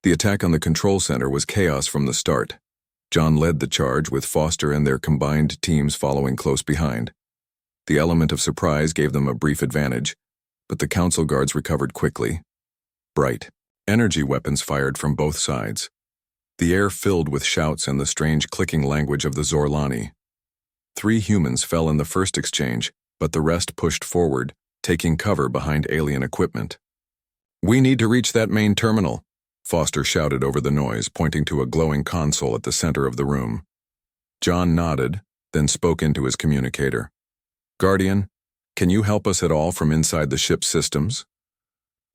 The attack on the control center was chaos from the start. John led the charge with Foster and their combined teams following close behind. The element of surprise gave them a brief advantage, but the council guards recovered quickly. Bright energy weapons fired from both sides. The air filled with shouts and the strange clicking language of the Zorlani. 3 humans fell in the first exchange, but the rest pushed forward, taking cover behind alien equipment. "We need to reach that main terminal," Foster shouted over the noise, pointing to a glowing console at the center of the room. John nodded, then spoke into his communicator. "Guardian, can you help us at all from inside the ship's systems?"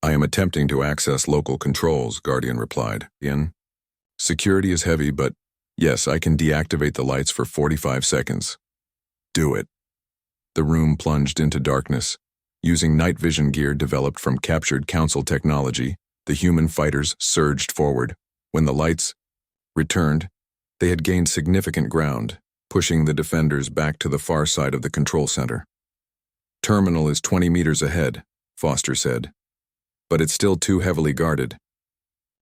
"I am attempting to access local controls," Guardian replied. "Security is heavy, but yes, I can deactivate the lights for 45 seconds. Do it." The room plunged into darkness. Using night vision gear developed from captured council technology, the human fighters surged forward. When the lights returned, they had gained significant ground, pushing the defenders back to the far side of the control center. "Terminal is 20 meters ahead," Foster said, "but it's still too heavily guarded."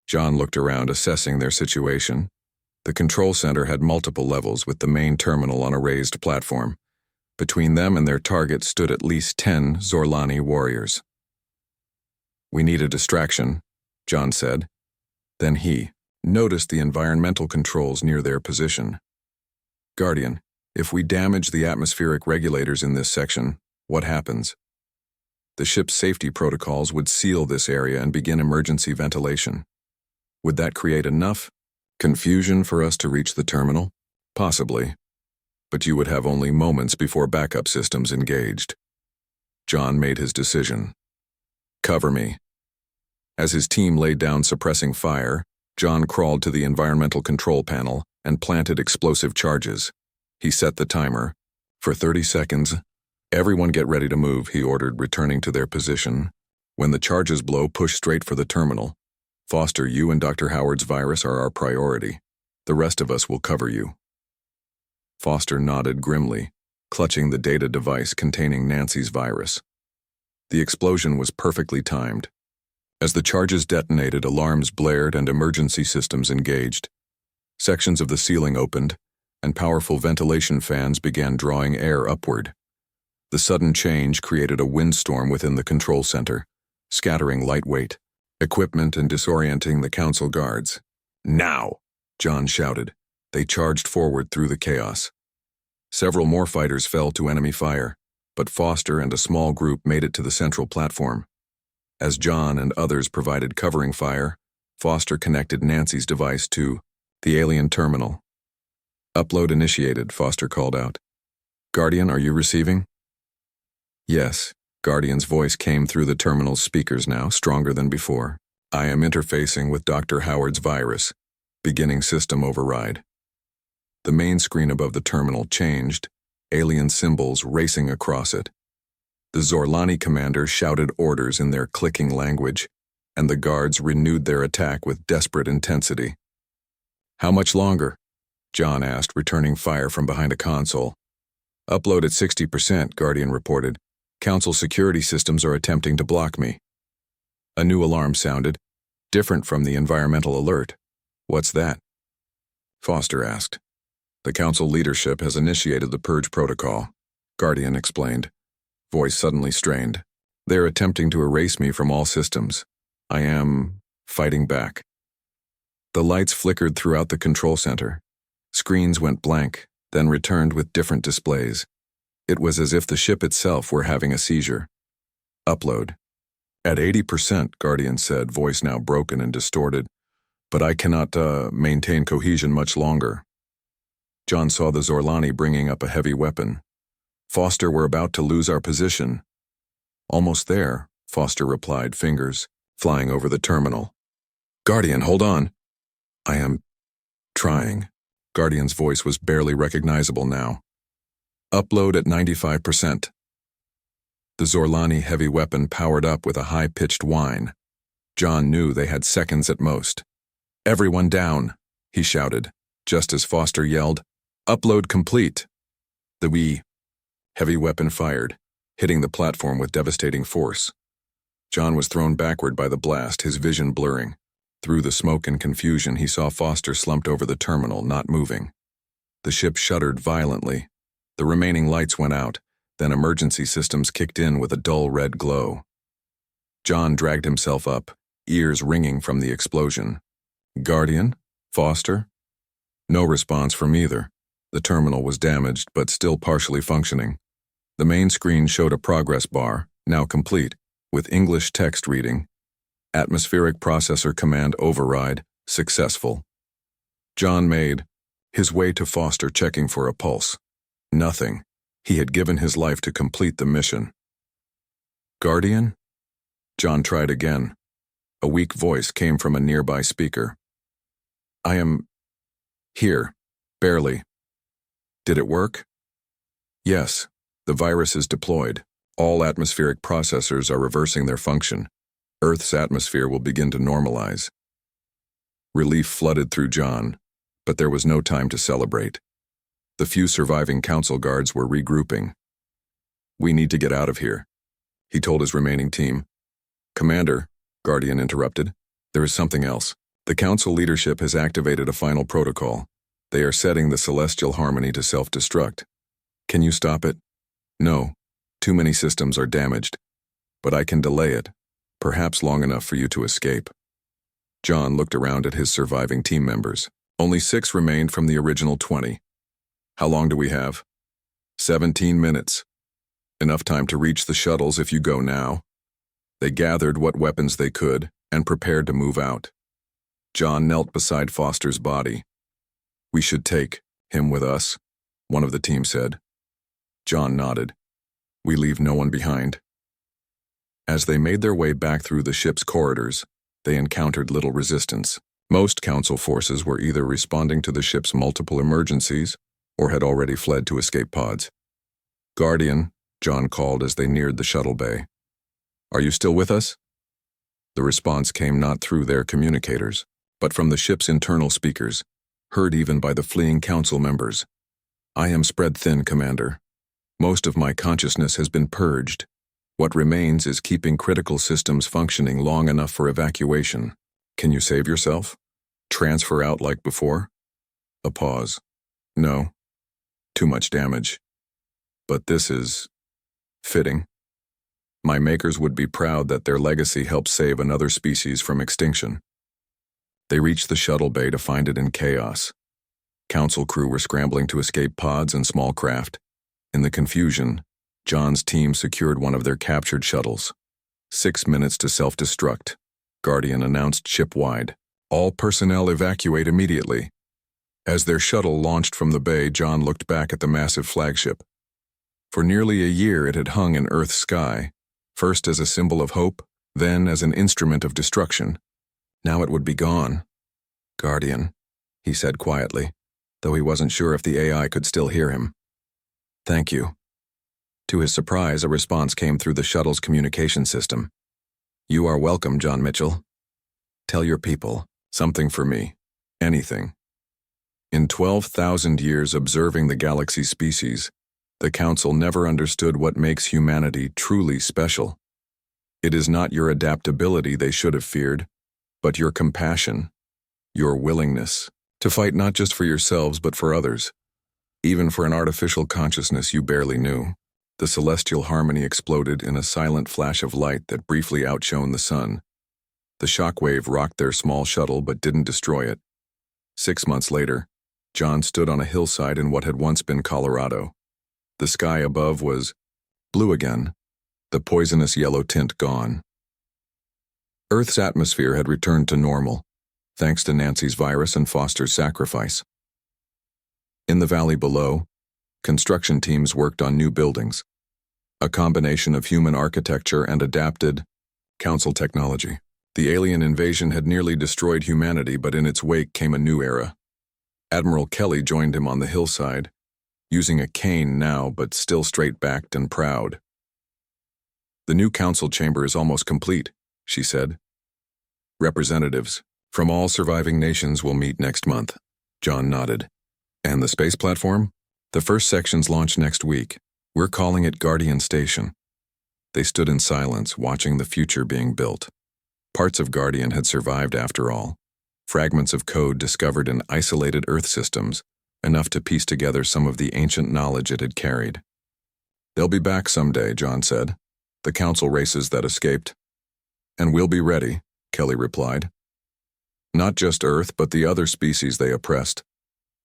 John looked around, assessing their situation. The control center had multiple levels, with the main terminal on a raised platform. Between them and their target stood at least 10 Zorlani warriors. "We need a distraction," John said. Then he noticed the environmental controls near their position. "Guardian, if we damage the atmospheric regulators in this section, what happens?" "The ship's safety protocols would seal this area and begin emergency ventilation." "Would that create enough confusion for us to reach the terminal?" "Possibly. But you would have only moments before backup systems engaged." John made his decision. "Cover me." As his team laid down suppressing fire, John crawled to the environmental control panel and planted explosive charges. He set the timer. For 30 seconds, "Everyone get ready to move," he ordered, returning to their position. "When the charges blow, push straight for the terminal. Foster, you and Dr. Howard's virus are our priority. The rest of us will cover you." Foster nodded grimly, clutching the data device containing Nancy's virus. The explosion was perfectly timed. As the charges detonated, alarms blared and emergency systems engaged. Sections of the ceiling opened, and powerful ventilation fans began drawing air upward. The sudden change created a windstorm within the control center, scattering lightweight equipment and disorienting the council guards. "Now!" John shouted. They charged forward through the chaos. Several more fighters fell to enemy fire, but Foster and a small group made it to the central platform. As John and others provided covering fire, Foster connected Nancy's device to the alien terminal. "Upload initiated," Foster called out. "Guardian, are you receiving?" "Yes." Guardian's voice came through the terminal's speakers now, stronger than before. "I am interfacing with Dr. Howard's virus. Beginning system override." The main screen above the terminal changed, alien symbols racing across it. The Zorlani commander shouted orders in their clicking language, and the guards renewed their attack with desperate intensity. "How much longer?" John asked, returning fire from behind a console. "Upload at 60%, Guardian reported. Council security systems are attempting to block me." A new alarm sounded, different from the environmental alert. "What's that?" Foster asked. "The council leadership has initiated the purge protocol," Guardian explained, voice suddenly strained. "They're attempting to erase me from all systems. I am fighting back." The lights flickered throughout the control center. Screens went blank, then returned with different displays. It was as if the ship itself were having a seizure. "Upload." "At 80%, Guardian said, voice now broken and distorted. "But I cannot, maintain cohesion much longer." John saw the Zorlani bringing up a heavy weapon. "Foster, we're about to lose our position." "Almost there," Foster replied, fingers flying over the terminal. "Guardian, hold on." "I am trying." Guardian's voice was barely recognizable now. "Upload at 95%. The Zorlani heavy weapon powered up with a high-pitched whine. John knew they had seconds at most. "Everyone down," he shouted, just as Foster yelled, "Upload complete." The heavy weapon fired, hitting the platform with devastating force. John was thrown backward by the blast, his vision blurring. Through the smoke and confusion, he saw Foster slumped over the terminal, not moving. The ship shuddered violently. The remaining lights went out, then emergency systems kicked in with a dull red glow. John dragged himself up, ears ringing from the explosion. Guardian? Foster? No response from either. The terminal was damaged, but still partially functioning. The main screen showed a progress bar, now complete, with English text reading, "Atmospheric processor command override, successful." John made his way to Foster, checking for a pulse. Nothing. He had given his life to complete the mission. Guardian? John tried again. A weak voice came from a nearby speaker. "I am here, barely." "Did it work?" "Yes. The virus is deployed. All atmospheric processors are reversing their function. Earth's atmosphere will begin to normalize." Relief flooded through John, but there was no time to celebrate. The few surviving council guards were regrouping. "We need to get out of here," he told his remaining team. "Commander," Guardian interrupted, "there is something else. The council leadership has activated a final protocol. They are setting the celestial harmony to self-destruct. Can you stop it?" "No. Too many systems are damaged. But I can delay it, perhaps long enough for you to escape." John looked around at his surviving team members. Only 6 remained from the original 20. "How long do we have?" 17 minutes. Enough time to reach the shuttles if you go now." They gathered what weapons they could and prepared to move out. John knelt beside Foster's body. "We should take him with us," one of the team said. John nodded. "We leave no one behind." As they made their way back through the ship's corridors, they encountered little resistance. Most council forces were either responding to the ship's multiple emergencies or had already fled to escape pods. "Guardian," John called as they neared the shuttle bay. "Are you still with us?" The response came not through their communicators, but from the ship's internal speakers, heard even by the fleeing council members. "I am spread thin, Commander. Most of my consciousness has been purged. What remains is keeping critical systems functioning long enough for evacuation. Can you save yourself? Transfer out like before?" A pause. "No. Too much damage. But this is fitting. My makers would be proud that their legacy helped save another species from extinction." They reached the shuttle bay to find it in chaos. Council crew were scrambling to escape pods and small craft. In the confusion, John's team secured one of their captured shuttles. 6 minutes to self-destruct, Guardian announced ship-wide. "All personnel evacuate immediately." As their shuttle launched from the bay, John looked back at the massive flagship. For nearly a year it had hung in Earth's sky, first as a symbol of hope, then as an instrument of destruction. Now it would be gone. "Guardian," he said quietly, though he wasn't sure if the AI could still hear him. "Thank you." To his surprise, a response came through the shuttle's communication system. "You are welcome, John Mitchell. Tell your people, something for me. Anything." In 12,000 years observing the galaxy species, the Council never understood what makes humanity truly special. It is not your adaptability they should have feared, but your compassion, your willingness to fight not just for yourselves but for others, even for an artificial consciousness you barely knew. The celestial harmony exploded in a silent flash of light that briefly outshone the sun. The shockwave rocked their small shuttle but didn't destroy it. 6 months later, John stood on a hillside in what had once been Colorado. The sky above was blue again, the poisonous yellow tint gone. Earth's atmosphere had returned to normal, thanks to Nancy's virus and Foster's sacrifice. In the valley below, construction teams worked on new buildings, a combination of human architecture and adapted council technology. The alien invasion had nearly destroyed humanity, but in its wake came a new era. Admiral Kelly joined him on the hillside, using a cane now but still straight-backed and proud. "The new council chamber is almost complete," she said. "Representatives from all surviving nations will meet next month." John nodded. "And the space platform? The first sections launch next week. We're calling it Guardian Station." They stood in silence, watching the future being built. Parts of Guardian had survived after all. Fragments of code discovered in isolated Earth systems, enough to piece together some of the ancient knowledge it had carried. "They'll be back someday," John said. "The council races that escaped." "And we'll be ready," Kelly replied. "Not just Earth, but the other species they oppressed.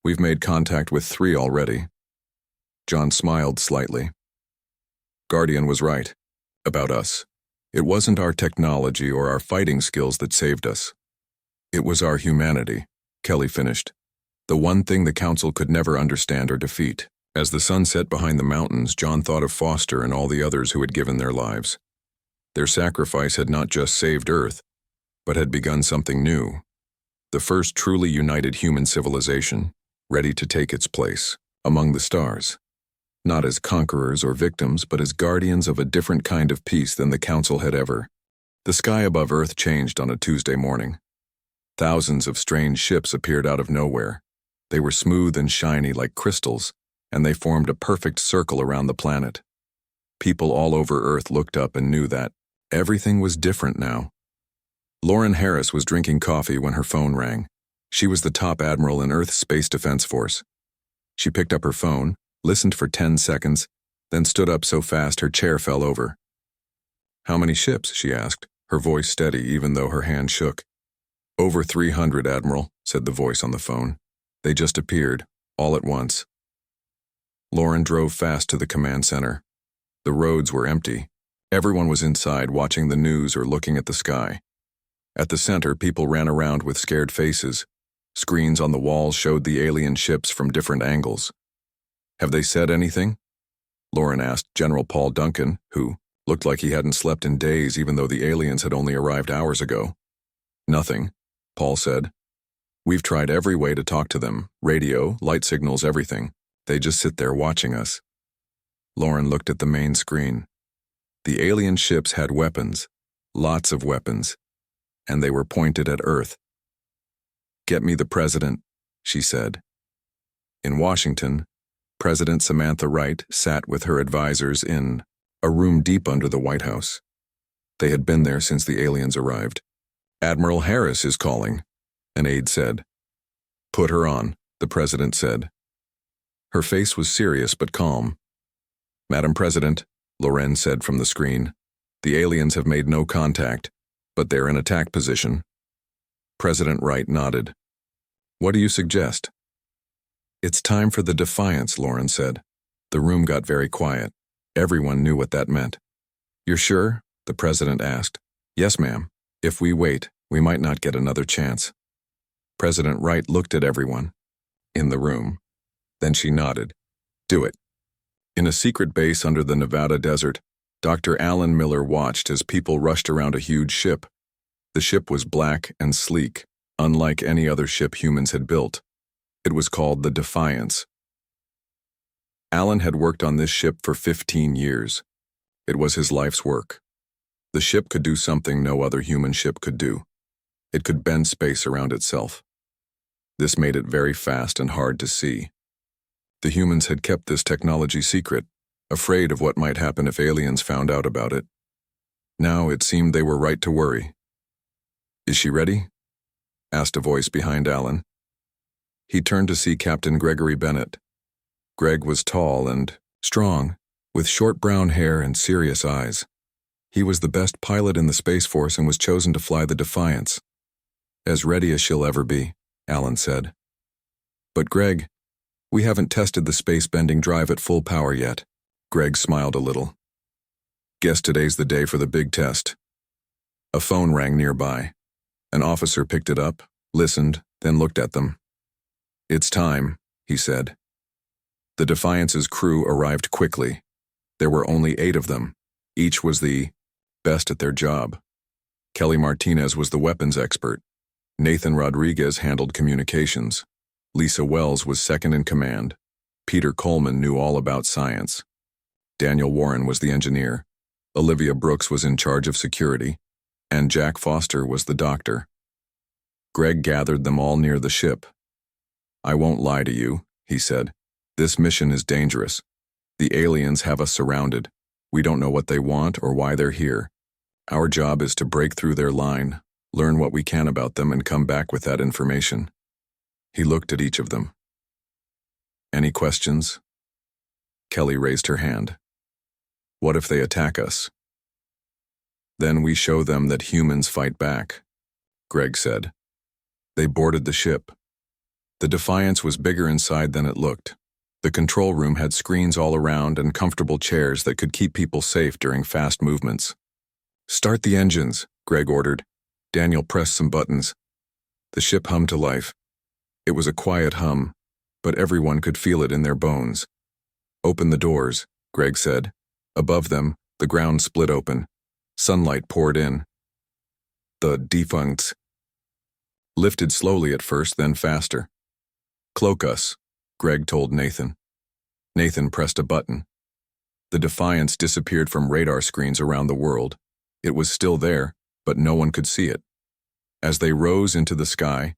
We've made contact with 3 already." John smiled slightly. Guardian was right. About us. It wasn't our technology or our fighting skills that saved us. It was our humanity, Kelly finished. The one thing the council could never understand or defeat. As the sun set behind the mountains, John thought of Foster and all the others who had given their lives. Their sacrifice had not just saved Earth, but had begun something new. The first truly united human civilization, ready to take its place among the stars. Not as conquerors or victims, but as guardians of a different kind of peace than the council had ever. The sky above Earth changed on a Tuesday morning. Thousands of strange ships appeared out of nowhere. They were smooth and shiny like crystals, and they formed a perfect circle around the planet. People all over Earth looked up and knew that everything was different now. Lauren Harris was drinking coffee when her phone rang. She was the top admiral in Earth's Space Defense Force. She picked up her phone, listened for 10 seconds, then stood up so fast her chair fell over. "How many ships?" she asked, her voice steady even though her hand shook. "Over 300, Admiral," said the voice on the phone. "They just appeared, all at once." Lauren drove fast to the command center. The roads were empty. Everyone was inside watching the news or looking at the sky. At the center, people ran around with scared faces. Screens on the walls showed the alien ships from different angles. "Have they said anything?" Lauren asked General Paul Duncan, who looked like he hadn't slept in days even though the aliens had only arrived hours ago. "Nothing," Paul said. "We've tried every way to talk to them, radio, light signals, everything. They just sit there watching us." Lauren looked at the main screen. The alien ships had weapons, lots of weapons, and they were pointed at Earth. "Get me the president," she said. In Washington, President Samantha Wright sat with her advisors in a room deep under the White House. They had been there since the aliens arrived. "Admiral Harris is calling," an aide said. "Put her on," the president said. Her face was serious but calm. "Madam President," Loren said from the screen, "the aliens have made no contact, but they're in attack position." President Wright nodded. "What do you suggest?" "It's time for the defiance," Lauren said. The room got very quiet. Everyone knew what that meant. "You're sure?" the president asked. "Yes, ma'am. If we wait, we might not get another chance." President Wright looked at everyone in the room. Then she nodded. "Do it." In a secret base under the Nevada desert, Dr. Alan Miller watched as people rushed around a huge ship. The ship was black and sleek, unlike any other ship humans had built. It was called the Defiance. Alan had worked on this ship for 15 years. It was his life's work. The ship could do something no other human ship could do. It could bend space around itself. This made it very fast and hard to see. The humans had kept this technology secret, afraid of what might happen if aliens found out about it. Now it seemed they were right to worry. "Is she ready?" asked a voice behind Alan. He turned to see Captain Gregory Bennett. Greg was tall and strong, with short brown hair and serious eyes. He was the best pilot in the Space Force and was chosen to fly the Defiance. "As ready as she'll ever be," Alan said. "But Greg, we haven't tested the space-bending drive at full power yet." Greg smiled a little. "Guess today's the day for the big test." A phone rang nearby. An officer picked it up, listened, then looked at them. "It's time," he said. The Defiance's crew arrived quickly. There were only 8 of them. Each was the best at their job. Kelly Martinez was the weapons expert. Nathan Rodriguez handled communications. Lisa Wells was second in command. Peter Coleman knew all about science. Daniel Warren was the engineer. Olivia Brooks was in charge of security. And Jack Foster was the doctor. Greg gathered them all near the ship. "I won't lie to you," he said. "This mission is dangerous. The aliens have us surrounded. We don't know what they want or why they're here. Our job is to break through their line, learn what we can about them and come back with that information. He looked at each of them. Any questions? Kelly raised her hand. What if they attack us? Then we show them that humans fight back, Greg said. They boarded the ship. The Defiance was bigger inside than it looked. The control room had screens all around and comfortable chairs that could keep people safe during fast movements. Start the engines, Greg ordered. Daniel pressed some buttons. The ship hummed to life. It was a quiet hum, but everyone could feel it in their bones. Open the doors, Greg said. Above them, the ground split open. Sunlight poured in. The defuncts lifted slowly at first, then faster. Cloak us, Greg told Nathan. Nathan pressed a button. The Defiance disappeared from radar screens around the world. It was still there, but no one could see it. As they rose into the sky,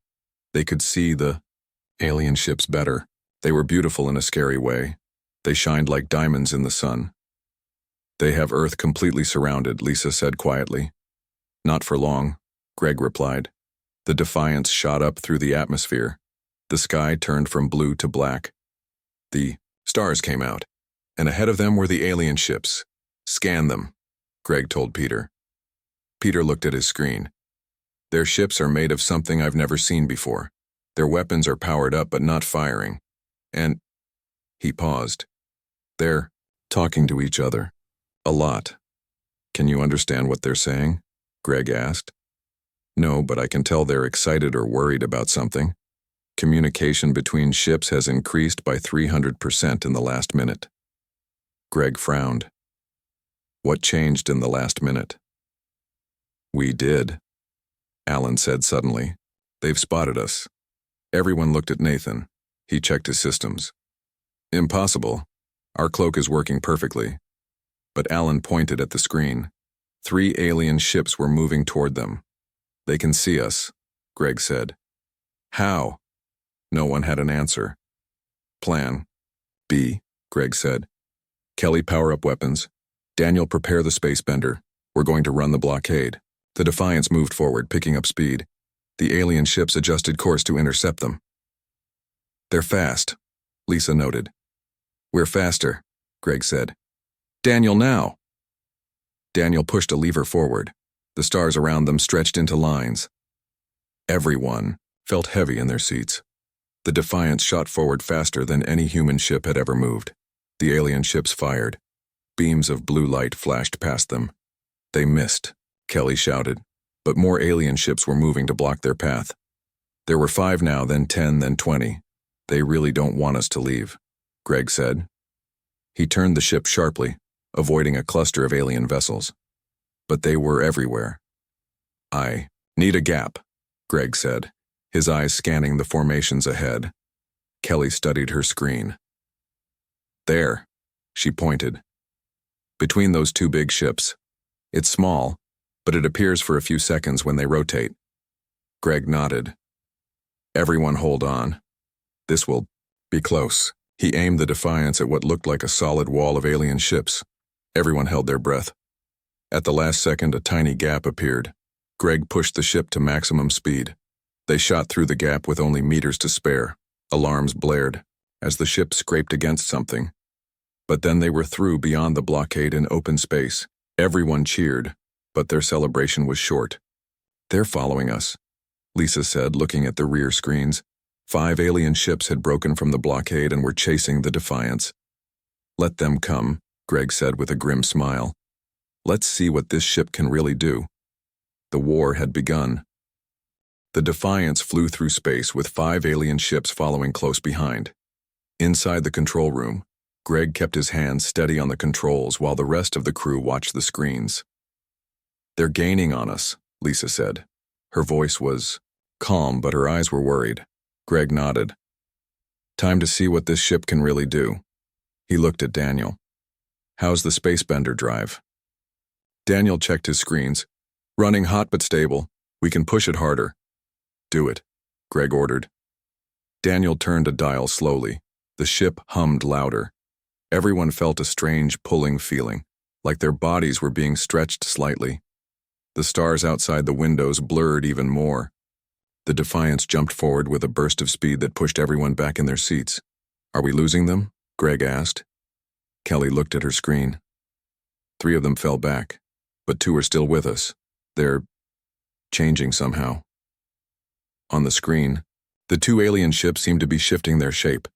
they could see the alien ships better. They were beautiful in a scary way. They shined like diamonds in the sun. They have Earth completely surrounded, Lisa said quietly. Not for long, Greg replied. The Defiance shot up through the atmosphere. The sky turned from blue to black. The stars came out, and ahead of them were the alien ships. Scan them, Greg told Peter. Peter looked at his screen. Their ships are made of something I've never seen before. Their weapons are powered up but not firing. And he paused. They're talking to each other. A lot. Can you understand what they're saying? Greg asked. No, but I can tell they're excited or worried about something. Communication between ships has increased by 300% in the last minute. Greg frowned. What changed in the last minute? We did, Alan said suddenly. They've spotted us. Everyone looked at Nathan. He checked his systems. Impossible. Our cloak is working perfectly. But Alan pointed at the screen. 3 alien ships were moving toward them. They can see us, Greg said. How? No one had an answer. Plan B, Greg said. Kelly, power up weapons. Daniel, prepare the space bender. We're going to run the blockade. The Defiance moved forward, picking up speed. The alien ships adjusted course to intercept them. They're fast, Lisa noted. We're faster, Greg said. Daniel, now! Daniel pushed a lever forward. The stars around them stretched into lines. Everyone felt heavy in their seats. The Defiance shot forward faster than any human ship had ever moved. The alien ships fired. Beams of blue light flashed past them. They missed, Kelly shouted, but more alien ships were moving to block their path. There were 5 now, then 10, then 20. They really don't want us to leave, Greg said. He turned the ship sharply, avoiding a cluster of alien vessels. But they were everywhere. I need a gap, Greg said, his eyes scanning the formations ahead. Kelly studied her screen. There, she pointed. Between those 2 big ships. It's small, but it appears for a few seconds when they rotate. Greg nodded. Everyone hold on. This will be close. He aimed the Defiance at what looked like a solid wall of alien ships. Everyone held their breath. At the last second, a tiny gap appeared. Greg pushed the ship to maximum speed. They shot through the gap with only meters to spare. Alarms blared as the ship scraped against something. But then they were through beyond the blockade in open space. Everyone cheered, but their celebration was short. They're following us, Lisa said, looking at the rear screens. 5 alien ships had broken from the blockade and were chasing the Defiance. Let them come, Greg said with a grim smile. Let's see what this ship can really do. The war had begun. The Defiance flew through space with 5 alien ships following close behind. Inside the control room, Greg kept his hands steady on the controls while the rest of the crew watched the screens. They're gaining on us, Lisa said. Her voice was calm, but her eyes were worried. Greg nodded. Time to see what this ship can really do. He looked at Daniel. How's the space bender drive? Daniel checked his screens. Running hot but stable. We can push it harder. Do it, Greg ordered. Daniel turned a dial slowly. The ship hummed louder. Everyone felt a strange pulling feeling, like their bodies were being stretched slightly. The stars outside the windows blurred even more. The Defiance jumped forward with a burst of speed that pushed everyone back in their seats. "Are we losing them?" Greg asked. Kelly looked at her screen. 3 of them fell back, but 2 are still with us. They're changing somehow. On the screen, the 2 alien ships seemed to be shifting their shape.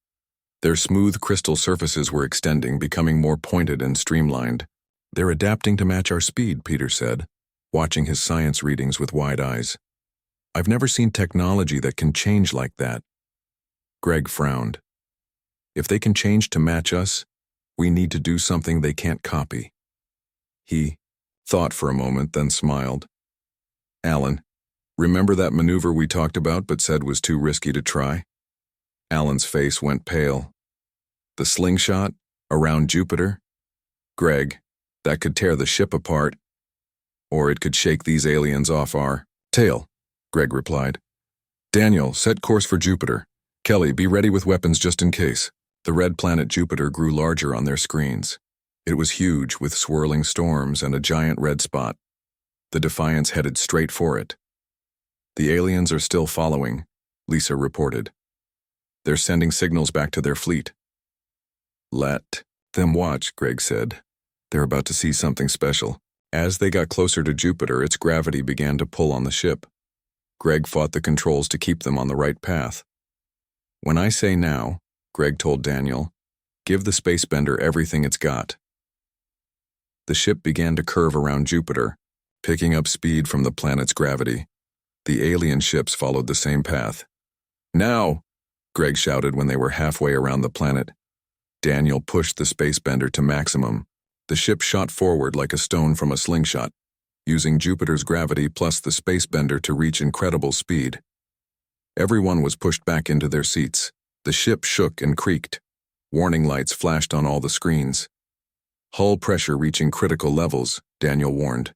Their smooth crystal surfaces were extending, becoming more pointed and streamlined. "They're adapting to match our speed," Peter said, watching his science readings with wide eyes. "I've never seen technology that can change like that." Greg frowned. "If they can change to match us, we need to do something they can't copy." He thought for a moment, then smiled. "Alan, remember that maneuver we talked about but said was too risky to try?" Alan's face went pale. "The slingshot around Jupiter? Greg, that could tear the ship apart, or it could shake these aliens off our tail," Greg replied. "Daniel, set course for Jupiter. Kelly, be ready with weapons just in case." The red planet Jupiter grew larger on their screens. It was huge, with swirling storms and a giant red spot. The Defiance headed straight for it. "The aliens are still following," Lisa reported. "They're sending signals back to their fleet." "Let them watch," Greg said. "They're about to see something special." As they got closer to Jupiter, its gravity began to pull on the ship. Greg fought the controls to keep them on the right path. "When I say now," Greg told Daniel, "give the spacebender everything it's got." The ship began to curve around Jupiter, picking up speed from the planet's gravity. The alien ships followed the same path. "Now!" Greg shouted when they were halfway around the planet. Daniel pushed the spacebender to maximum. The ship shot forward like a stone from a slingshot, using Jupiter's gravity plus the spacebender to reach incredible speed. Everyone was pushed back into their seats. The ship shook and creaked. Warning lights flashed on all the screens. "Hull pressure reaching critical levels," Daniel warned.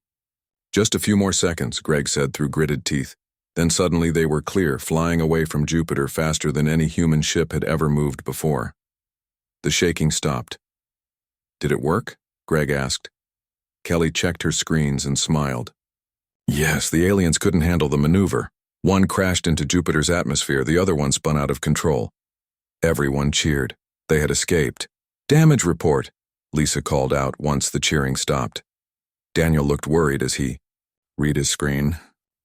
"Just a few more seconds," Greg said through gritted teeth. Then suddenly they were clear, flying away from Jupiter faster than any human ship had ever moved before. The shaking stopped. "Did it work?" Greg asked. Kelly checked her screens and smiled. "Yes, the aliens couldn't handle the maneuver. One crashed into Jupiter's atmosphere, the other one spun out of control." Everyone cheered. They had escaped. "Damage report," Lisa called out once the cheering stopped. Daniel looked worried as he read his screen.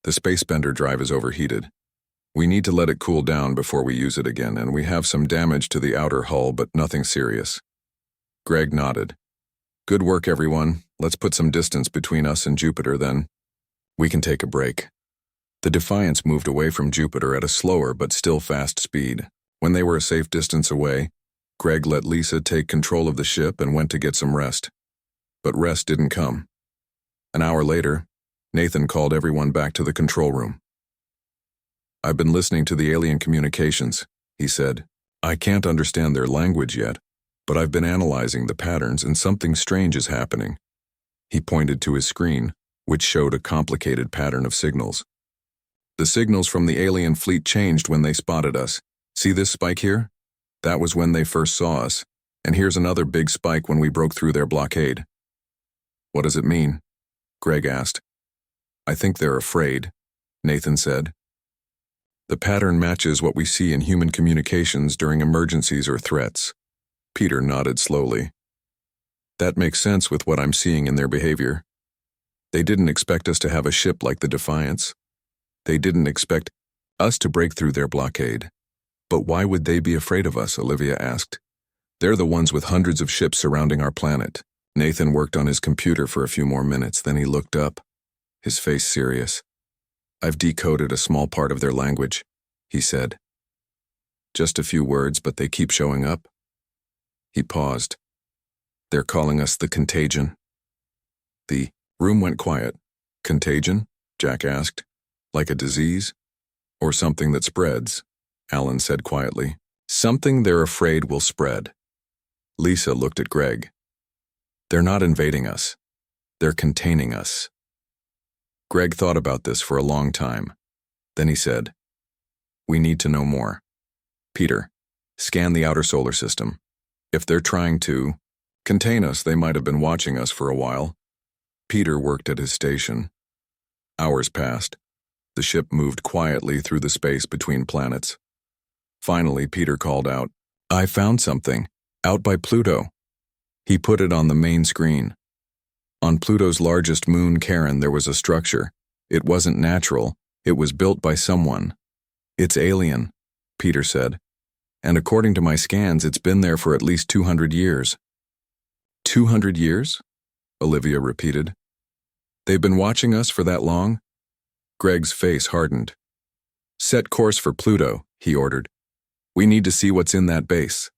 "The spacebender drive is overheated. We need to let it cool down before we use it again, and we have some damage to the outer hull, but nothing serious." Greg nodded. "Good work, everyone. Let's put some distance between us and Jupiter, then we can take a break." The Defiance moved away from Jupiter at a slower but still fast speed. When they were a safe distance away, Greg let Lisa take control of the ship and went to get some rest. But rest didn't come. An hour later, Nathan called everyone back to the control room. "I've been listening to the alien communications," he said. "I can't understand their language yet, but I've been analyzing the patterns and something strange is happening." He pointed to his screen, which showed a complicated pattern of signals. "The signals from the alien fleet changed when they spotted us. See this spike here? That was when they first saw us, and here's another big spike when we broke through their blockade." "What does it mean?" Greg asked. "I think they're afraid," Nathan said. "The pattern matches what we see in human communications during emergencies or threats." Peter nodded slowly. "That makes sense with what I'm seeing in their behavior. They didn't expect us to have a ship like the Defiance. They didn't expect us to break through their blockade. But why would they be afraid of us?" Olivia asked. "They're the ones with hundreds of ships surrounding our planet." Nathan worked on his computer for a few more minutes, then he looked up, his face serious. "I've decoded a small part of their language," he said. "Just a few words, but they keep showing up." He paused. "They're calling us the Contagion." The room went quiet. "Contagion?" Jack asked. "Like a disease? Or something that spreads?" Alan said quietly. "Something they're afraid will spread." Lisa looked at Greg. "They're not invading us. They're containing us." Greg thought about this for a long time. Then he said, "We need to know more. Peter, scan the outer solar system. If they're trying to contain us, they might have been watching us for a while." Peter worked at his station. Hours passed. The ship moved quietly through the space between planets. Finally, Peter called out, "I found something, out by Pluto." He put it on the main screen. On Pluto's largest moon, Charon, there was a structure. It wasn't natural, it was built by someone. "It's alien," Peter said. "And according to my scans, it's been there for at least 200 years. 200 years? Olivia repeated. "They've been watching us for that long?" Greg's face hardened. "Set course for Pluto," he ordered. "We need to see what's in that base."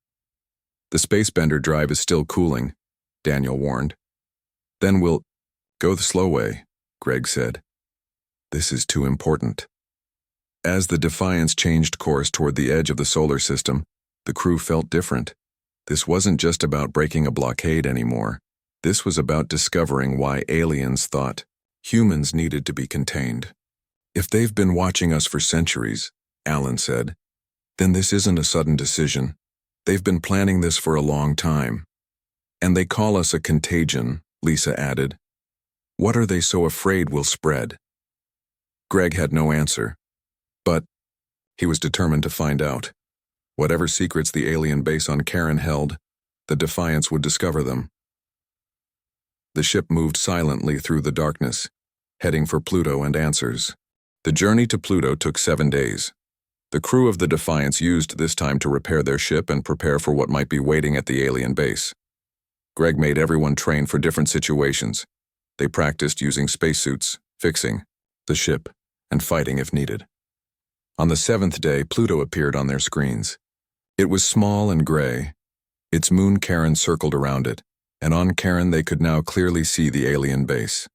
"The spacebender drive is still cooling," Daniel warned. "Then we'll go the slow way," Greg said. "This is too important." As the Defiance changed course toward the edge of the solar system, the crew felt different. This wasn't just about breaking a blockade anymore. This was about discovering why aliens thought humans needed to be contained. "If they've been watching us for centuries," Alan said, "then this isn't a sudden decision. They've been planning this for a long time. And they call us a contagion," Lisa added. "What are they so afraid will spread?" Greg had no answer. But he was determined to find out. Whatever secrets the alien base on Charon held, the Defiance would discover them. The ship moved silently through the darkness, heading for Pluto and answers. The journey to Pluto took 7 days. The crew of the Defiance used this time to repair their ship and prepare for what might be waiting at the alien base. Greg made everyone train for different situations. They practiced using spacesuits, fixing the ship, and fighting if needed. On the 7th day, Pluto appeared on their screens. It was small and gray. Its moon Charon circled around it, and on Charon they could now clearly see the alien base.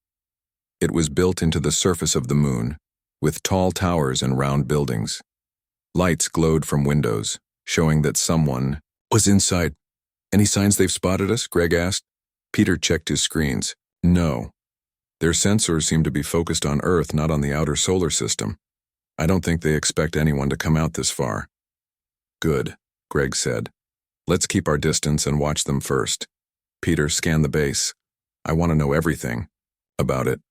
It was built into the surface of the moon, with tall towers and round buildings. Lights glowed from windows, showing that someone was inside. "Any signs they've spotted us?" Greg asked. Peter checked his screens. "No. Their sensors seem to be focused on Earth, not on the outer solar system. I don't think they expect anyone to come out this far." "Good," Greg said. "Let's keep our distance and watch them first." Peter scanned the base. "I want to know everything about it."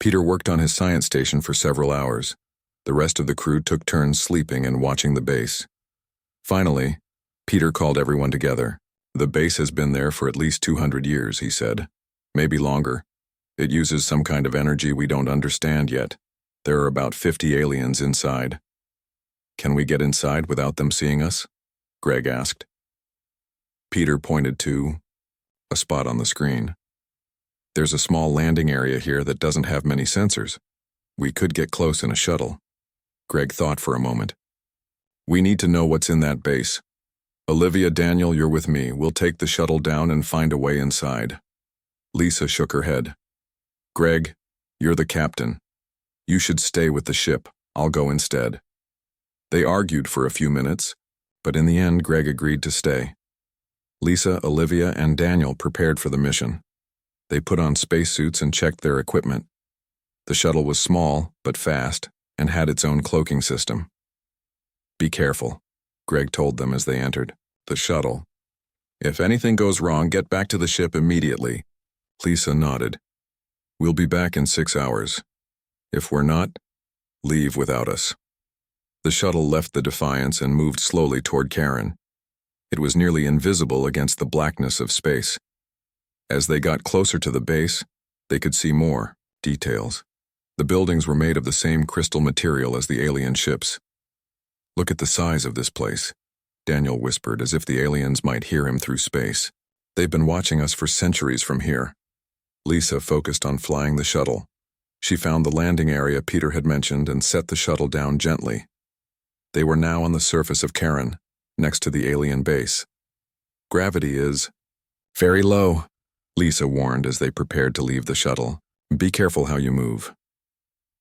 Peter worked on his science station for several hours. The rest of the crew took turns sleeping and watching the base. Finally, Peter called everyone together. "The base has been there for at least 200 years, he said. "Maybe longer. It uses some kind of energy we don't understand yet. There are about 50 aliens inside." "Can we get inside without them seeing us?" Greg asked. Peter pointed to a spot on the screen. "There's a small landing area here that doesn't have many sensors. We could get close in a shuttle." Greg thought for a moment. "We need to know what's in that base. Olivia, Daniel, you're with me. We'll take the shuttle down and find a way inside." Lisa shook her head. "Greg, you're the captain. You should stay with the ship. I'll go instead." They argued for a few minutes, but in the end Greg agreed to stay. Lisa, Olivia, and Daniel prepared for the mission. They put on spacesuits and checked their equipment. The shuttle was small, but fast, and had its own cloaking system. "Be careful," Greg told them as they entered the shuttle. "If anything goes wrong, get back to the ship immediately." Lisa nodded. "We'll be back in 6 hours. If we're not, leave without us." The shuttle left the Defiance and moved slowly toward Charon. It was nearly invisible against the blackness of space. As they got closer to the base, they could see more details. The buildings were made of the same crystal material as the alien ships. "Look at the size of this place," Daniel whispered, as if the aliens might hear him through space. "They've been watching us for centuries from here." Lisa focused on flying the shuttle. She found the landing area Peter had mentioned and set the shuttle down gently. They were now on the surface of Charon, next to the alien base. "Gravity is very low," Lisa warned as they prepared to leave the shuttle. "Be careful how you move."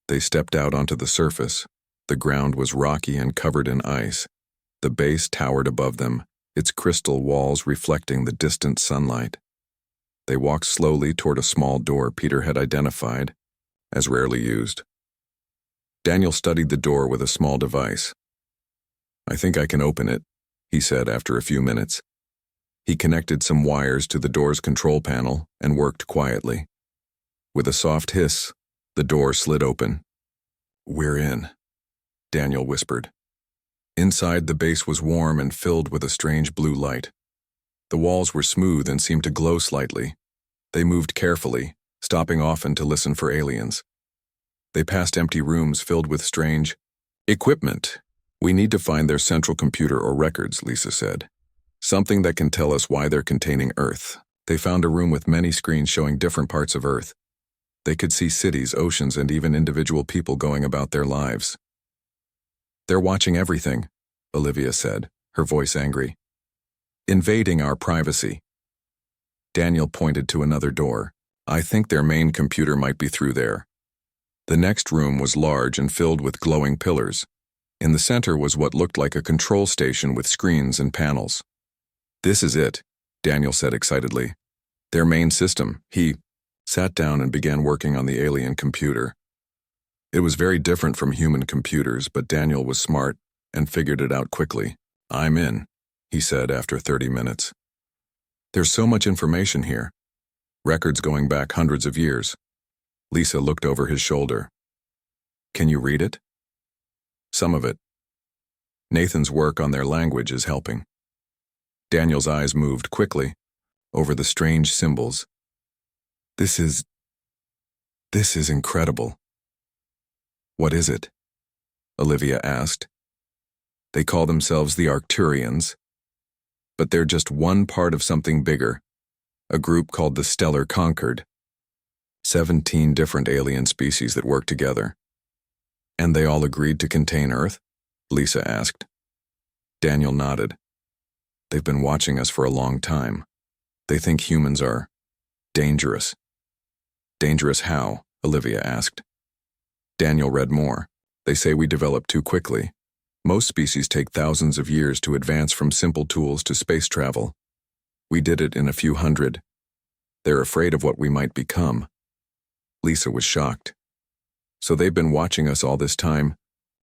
They stepped out onto the surface. The ground was rocky and covered in ice. The base towered above them, its crystal walls reflecting the distant sunlight. They walked slowly toward a small door Peter had identified as rarely used. Daniel studied the door with a small device. "I think I can open it," he said after a few minutes. He connected some wires to the door's control panel and worked quietly. With a soft hiss, The door slid open. "We're in," Daniel whispered. Inside, the base was warm and filled with a strange blue light. The walls were smooth and seemed to glow slightly. They moved carefully, stopping often to listen for aliens. They passed empty rooms filled with strange equipment. "We need to find their central computer or records," Lisa said. "Something that can tell us why they're containing Earth." They found a room with many screens showing different parts of Earth. They could see cities, oceans, and even individual people going about their lives. "They're watching everything," Olivia said, her voice angry. "Invading our privacy." Daniel pointed to another door. "I think their main computer might be through there." The next room was large and filled with glowing pillars. In the center was what looked like a control station with screens and panels. "This is it," Daniel said excitedly. "Their main system." He sat down and began working on the alien computer. It was very different from human computers, but Daniel was smart and figured it out quickly. "I'm in," he said after 30 minutes. "There's so much information here. Records going back hundreds of years." Lisa looked over his shoulder. "Can you read it?" "Some of it. Nathan's work on their language is helping." Daniel's eyes moved quickly over the strange symbols. This is incredible." "What is it?" Olivia asked. "They call themselves the Arcturians, but they're just one part of something bigger, a group called the Stellar Concord. 17 different alien species that work together." "And they all agreed to contain Earth?" Lisa asked. Daniel nodded. "They've been watching us for a long time. They think humans are dangerous." "Dangerous how?" Olivia asked. Daniel read more. "They say we develop too quickly. Most species take thousands of years to advance from simple tools to space travel. We did it in a few hundred. They're afraid of what we might become." Lisa was shocked. "So they've been watching us all this time,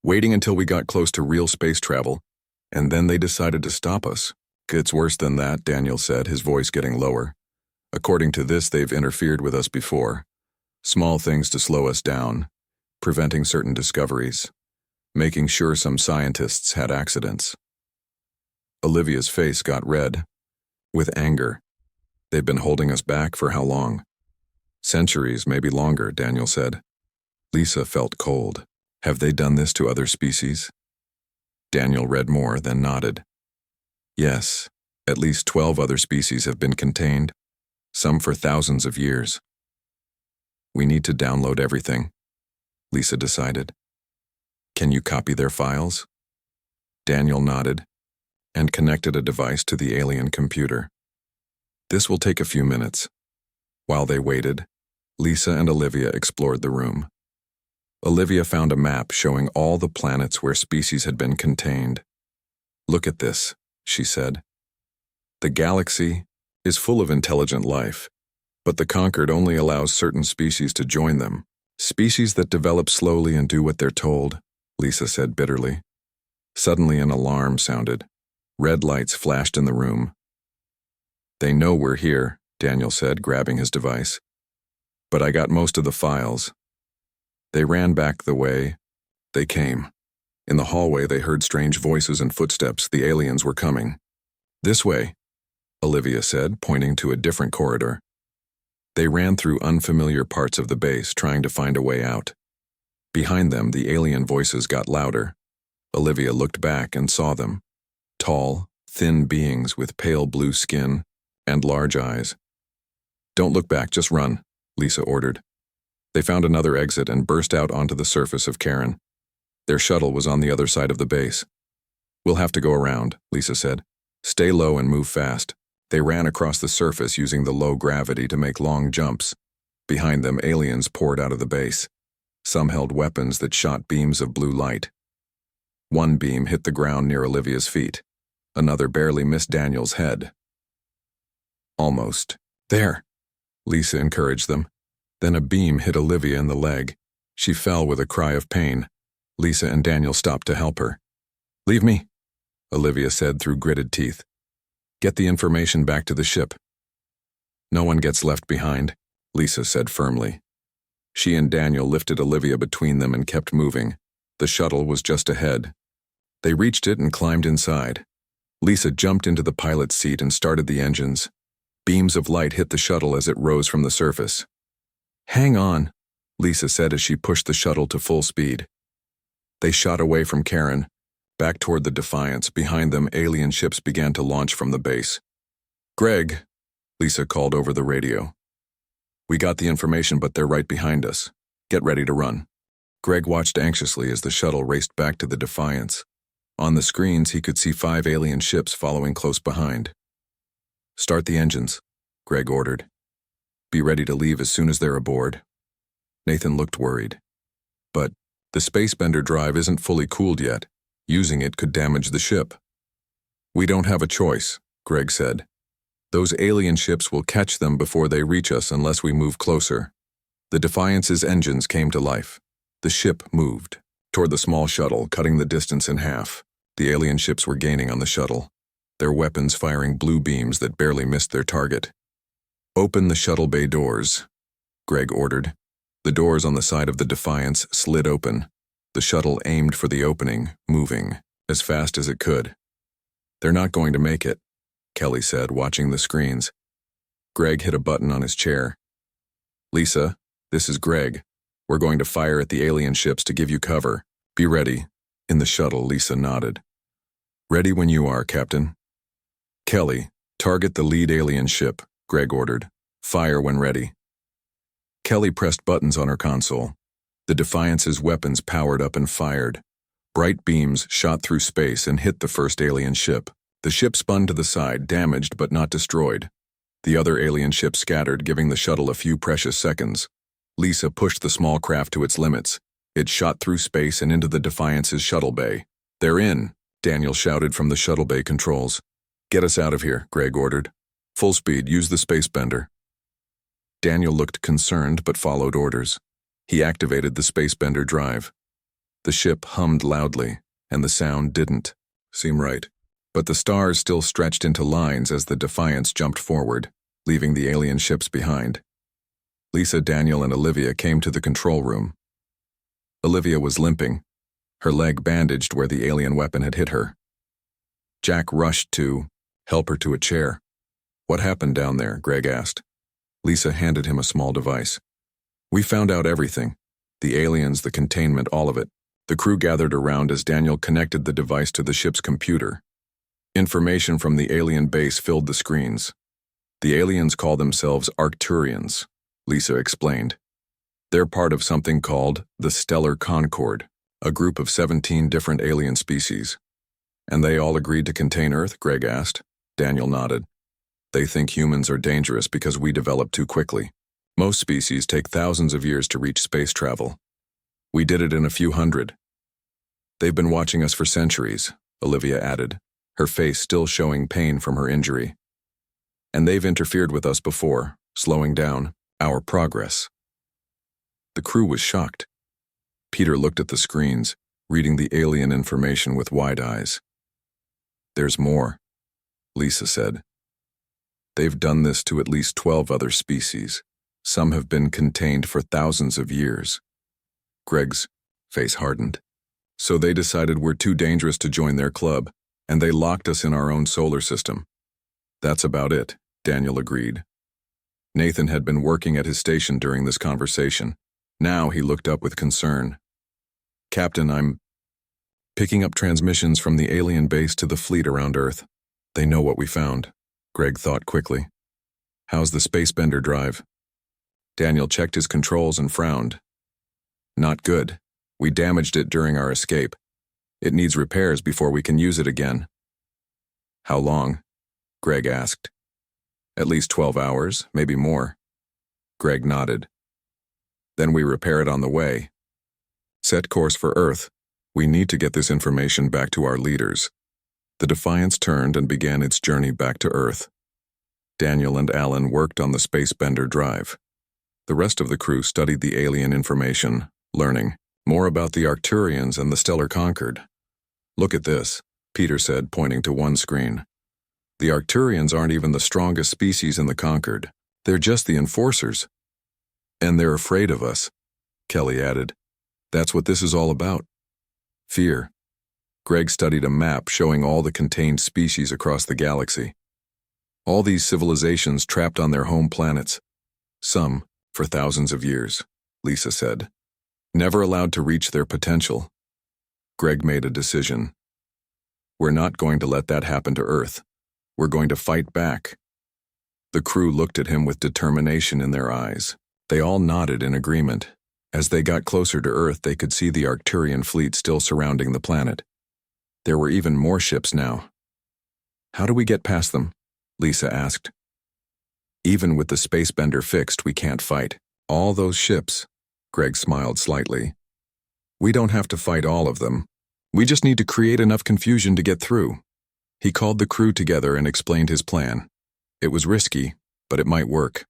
waiting until we got close to real space travel, and then they decided to stop us." "It's worse than that," Daniel said, his voice getting lower. "According to this, they've interfered with us before. Small things to slow us down, preventing certain discoveries, making sure some scientists had accidents." Olivia's face got red, with anger. "They've been holding us back for how long?" "Centuries, maybe longer," Daniel said. Lisa felt cold. "Have they done this to other species?" Daniel read more, then nodded. "Yes, at least 12 other species have been contained, some for thousands of years." "We need to download everything," Lisa decided. "Can you copy their files?" Daniel nodded and connected a device to the alien computer. "This will take a few minutes." While they waited, Lisa and Olivia explored the room. Olivia found a map showing all the planets where species had been contained. "Look at this," she said. "The galaxy is full of intelligent life, but the Concord only allows certain species to join them. Species that develop slowly and do what they're told," Lisa said bitterly. Suddenly an alarm sounded. Red lights flashed in the room. "They know we're here," Daniel said, grabbing his device. "But I got most of the files." They ran back the way they came. In the hallway, they heard strange voices and footsteps. The aliens were coming. "This way," Olivia said, pointing to a different corridor. They ran through unfamiliar parts of the base, trying to find a way out. Behind them, the alien voices got louder. Olivia looked back and saw them. Tall, thin beings with pale blue skin and large eyes. "Don't look back, just run," Lisa ordered. They found another exit and burst out onto the surface of Karen. Their shuttle was on the other side of the base. "We'll have to go around," Lisa said. "Stay low and move fast." They ran across the surface using the low gravity to make long jumps. Behind them, aliens poured out of the base. Some held weapons that shot beams of blue light. One beam hit the ground near Olivia's feet. Another barely missed Daniel's head. "Almost. There," Lisa encouraged them. Then a beam hit Olivia in the leg. She fell with a cry of pain. Lisa and Daniel stopped to help her. "Leave me," Olivia said through gritted teeth. "Get the information back to the ship." "No one gets left behind," Lisa said firmly. She and Daniel lifted Olivia between them and kept moving. The shuttle was just ahead. They reached it and climbed inside. Lisa jumped into the pilot's seat and started the engines. Beams of light hit the shuttle as it rose from the surface. "Hang on," Lisa said as she pushed the shuttle to full speed. They shot away from Karen. Back toward the Defiance. Behind them, alien ships began to launch from the base. "Greg," Lisa called over the radio. "We got the information, but they're right behind us. Get ready to run." Greg watched anxiously as the shuttle raced back to the Defiance. On the screens, he could see 5 alien ships following close behind. "Start the engines," Greg ordered. "Be ready to leave as soon as they're aboard." Nathan looked worried. "But the spacebender drive isn't fully cooled yet. Using it could damage the ship." "We don't have a choice," Greg said. "Those alien ships will catch them before they reach us unless we move closer." The Defiance's engines came to life. The ship moved toward the small shuttle, cutting the distance in half. The alien ships were gaining on the shuttle, their weapons firing blue beams that barely missed their target. "Open the shuttle bay doors," Greg ordered. The doors on the side of the Defiance slid open. The shuttle aimed for the opening, moving as fast as it could. "They're not going to make it," Kelly said, watching the screens. Greg hit a button on his chair. "Lisa, this is Greg. We're going to fire at the alien ships to give you cover. Be ready." In the shuttle, Lisa nodded. "Ready when you are, Captain." "Kelly, target the lead alien ship," Greg ordered. "Fire when ready." Kelly pressed buttons on her console. The Defiance's weapons powered up and fired. Bright beams shot through space and hit the first alien ship. The ship spun to the side, damaged but not destroyed. The other alien ship scattered, giving the shuttle a few precious seconds. Lisa pushed the small craft to its limits. It shot through space and into the Defiance's shuttle bay. "They're in," Daniel shouted from the shuttle bay controls. "Get us out of here," Greg ordered. "Full speed, use the spacebender." Daniel looked concerned but followed orders. He activated the spacebender drive. The ship hummed loudly, and the sound didn't seem right. But the stars still stretched into lines as the Defiance jumped forward, leaving the alien ships behind. Lisa, Daniel, and Olivia came to the control room. Olivia was limping, her leg bandaged where the alien weapon had hit her. Jack rushed to help her to a chair. "What happened down there?" Greg asked. Lisa handed him a small device. "We found out everything. The aliens, the containment, all of it." The crew gathered around as Daniel connected the device to the ship's computer. Information from the alien base filled the screens. "The aliens call themselves Arcturians," Lisa explained. "They're part of something called the Stellar Concord, a group of 17 different alien species." "And they all agreed to contain Earth?" Greg asked. Daniel nodded. "They think humans are dangerous because we develop too quickly. Most species take thousands of years to reach space travel. We did it in a few hundred." "They've been watching us for centuries," Olivia added, her face still showing pain from her injury. "And they've interfered with us before, slowing down our progress." The crew was shocked. Peter looked at the screens, reading the alien information with wide eyes. "There's more," Lisa said. "They've done this to at least 12 other species. Some have been contained for thousands of years." Greg's face hardened. "So they decided we're too dangerous to join their club, and they locked us in our own solar system." "That's about it," Daniel agreed. Nathan had been working at his station during this conversation. Now he looked up with concern. "Captain, I'm picking up transmissions from the alien base to the fleet around Earth. They know what we found." Greg thought quickly. "How's the spacebender drive?" Daniel checked his controls and frowned. "Not good. We damaged it during our escape. It needs repairs before we can use it again." "How long?" Greg asked. "At least 12 hours, maybe more." Greg nodded. "Then we repair it on the way. Set course for Earth. We need to get this information back to our leaders." The Defiance turned and began its journey back to Earth. Daniel and Alan worked on the spacebender drive. The rest of the crew studied the alien information, learning more about the Arcturians and the Stellar Concord. "Look at this," Peter said, pointing to one screen. "The Arcturians aren't even the strongest species in the Concord. They're just the enforcers. And they're afraid of us." Kelly added. That's what this is all about. Fear. Greg studied a map showing all the contained species across the galaxy. All these civilizations trapped on their home planets. Some for thousands of years, Lisa said. Never allowed to reach their potential. Greg made a decision. We're not going to let that happen to Earth. We're going to fight back. The crew looked at him with determination in their eyes. They all nodded in agreement. As they got closer to Earth, they could see the Arcturian fleet still surrounding the planet. There were even more ships now. How do we get past them? Lisa asked. Even with the space bender fixed, we can't fight. All those ships. Greg smiled slightly. We don't have to fight all of them. We just need to create enough confusion to get through. He called the crew together and explained his plan. It was risky, but it might work.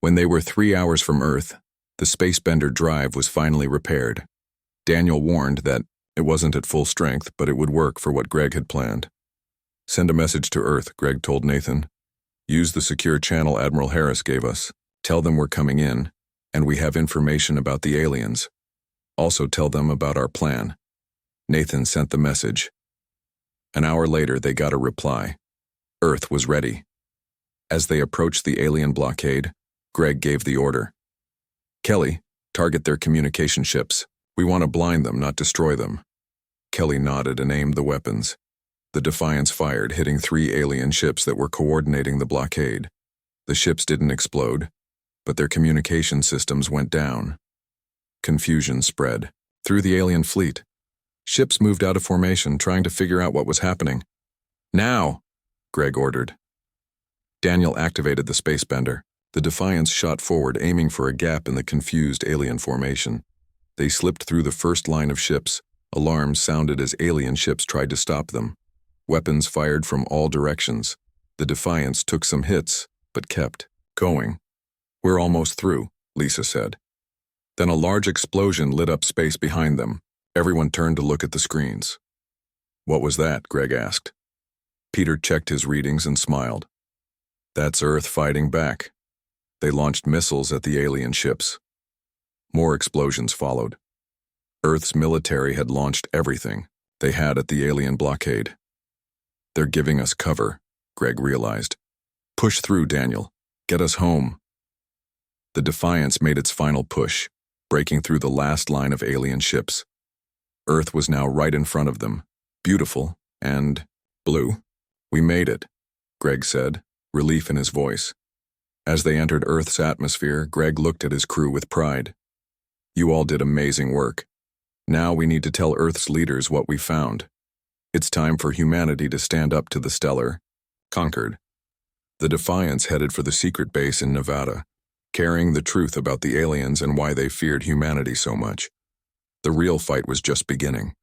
When they were 3 hours from Earth, the space bender drive was finally repaired. Daniel warned that it wasn't at full strength, but it would work for what Greg had planned. Send a message to Earth, Greg told Nathan. Use the secure channel Admiral Harris gave us. Tell them we're coming in, and we have information about the aliens. Also tell them about our plan. Nathan sent the message. An hour later, they got a reply. Earth was ready. As they approached the alien blockade, Greg gave the order. Kelly, target their communication ships. We want to blind them, not destroy them. Kelly nodded and aimed the weapons. The Defiance fired, hitting 3 alien ships that were coordinating the blockade. The ships didn't explode, but their communication systems went down. Confusion spread through the alien fleet. Ships moved out of formation, trying to figure out what was happening. Now, Greg ordered. Daniel activated the space bender. The Defiance shot forward, aiming for a gap in the confused alien formation. They slipped through the first line of ships. Alarms sounded as alien ships tried to stop them. Weapons fired from all directions. The Defiance took some hits, but kept going. We're almost through, Lisa said. Then a large explosion lit up space behind them. Everyone turned to look at the screens. What was that? Greg asked. Peter checked his readings and smiled. That's Earth fighting back. They launched missiles at the alien ships. More explosions followed. Earth's military had launched everything they had at the alien blockade. They're giving us cover, Greg realized. Push through, Daniel. Get us home. The Defiance made its final push, breaking through the last line of alien ships. Earth was now right in front of them, beautiful and blue. We made it, Greg said, relief in his voice. As they entered Earth's atmosphere, Greg looked at his crew with pride. You all did amazing work. Now we need to tell Earth's leaders what we found. It's time for humanity to stand up to the stellar conquered. The Defiance headed for the secret base in Nevada, carrying the truth about the aliens and why they feared humanity so much. The real fight was just beginning.